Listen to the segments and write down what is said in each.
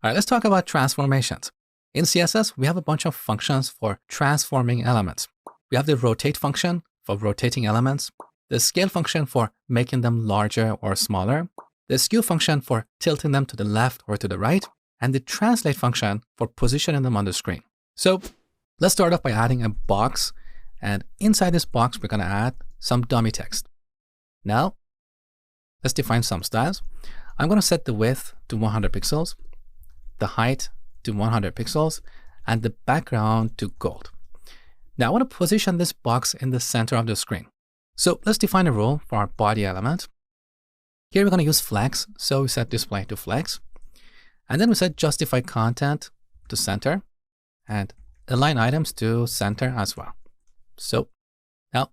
All right, let's talk about transformations. In CSS, we have a bunch of functions for transforming elements. We have the rotate function for rotating elements, the scale function for making them larger or smaller, the skew function for tilting them to the left or to the right, and the translate function for positioning them on the screen. So let's start off by adding a box. And inside this box, we're going to add some dummy text. Now, let's define some styles. I'm going to set the width to 100 pixels, the height to 100 pixels, and the background to gold. Now, I want to position this box in the center of the screen. So let's define a rule for our body element. Here we're going to use flex. So we set display to flex. And then we set justify content to center and align items to center as well. So now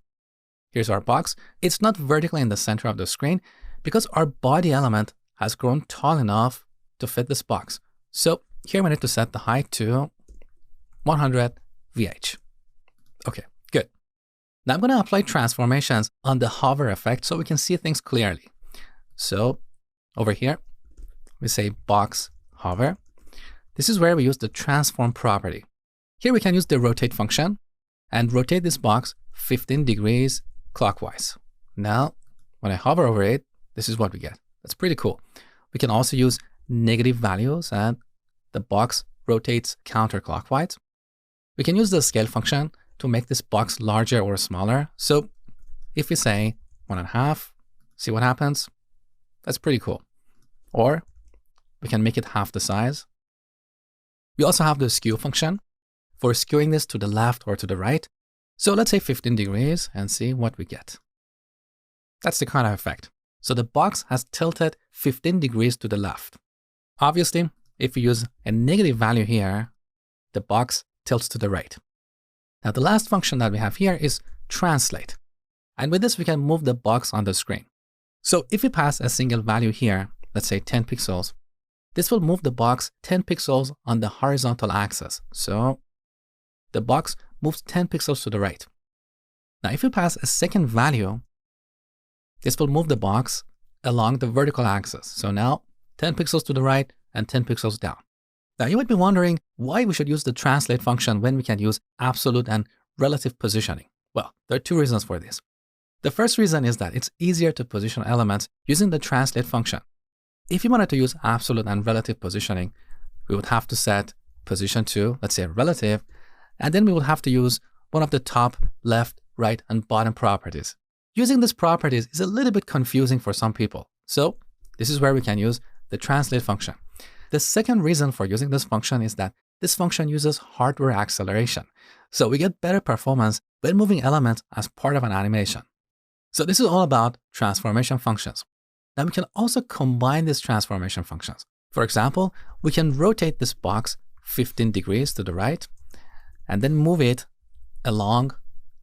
here's our box. It's not vertically in the center of the screen because our body element has grown tall enough to fit this box. So here we need to set the height to 100 VH. Okay, good. Now I'm going to apply transformations on the hover effect so we can see things clearly. So over here, we say box hover. This is where we use the transform property. Here we can use the rotate function and rotate this box 15 degrees clockwise. Now, when I hover over it, this is what we get. That's pretty cool. We can also use negative values and the box rotates counterclockwise. We can use the scale function to make this box larger or smaller. So if we say 1.5, see what happens? That's pretty cool. Or we can make it half the size. We also have the skew function for skewing this to the left or to the right. So let's say 15 degrees and see what we get. That's the kind of effect. So the box has tilted 15 degrees to the left. Obviously, if we use a negative value here, the box tilts to the right. Now the last function that we have here is translate. And with this, we can move the box on the screen. So if we pass a single value here, let's say 10 pixels, this will move the box 10 pixels on the horizontal axis. So the box moves 10 pixels to the right. Now, if you pass a second value, this will move the box along the vertical axis. So now 10 pixels to the right and 10 pixels down. Now, you might be wondering why we should use the translate function when we can use absolute and relative positioning. Well, there are two reasons for this. The first reason is that it's easier to position elements using the translate function. If you wanted to use absolute and relative positioning, we would have to set position to, let's say, relative, and then we would have to use one of the top, left, right, and bottom properties. Using these properties is a little bit confusing for some people. So this is where we can use the translate function. The second reason for using this function is that this function uses hardware acceleration. So we get better performance when moving elements as part of an animation. So this is all about transformation functions. Now we can also combine these transformation functions. For example, we can rotate this box 15 degrees to the right and then move it along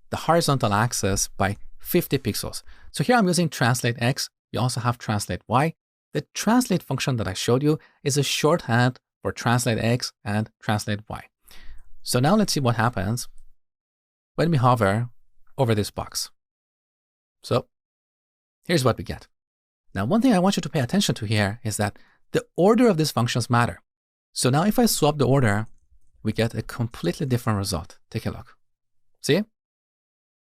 the horizontal axis by 50 pixels. So here I'm using translate X. You also have translate Y. The translate function that I showed you is a shorthand for translate X and translate Y. So now let's see what happens when we hover over this box. So here's what we get. Now, one thing I want you to pay attention to here is that the order of these functions matter. So now if I swap the order, we get a completely different result. Take a look. See?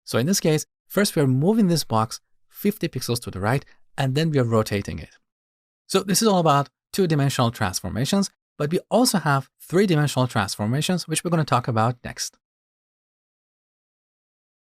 So in this case, first we are moving this box 50 pixels to the right, and then we are rotating it. So this is all about two-dimensional transformations, but we also have three-dimensional transformations, which we're going to talk about next.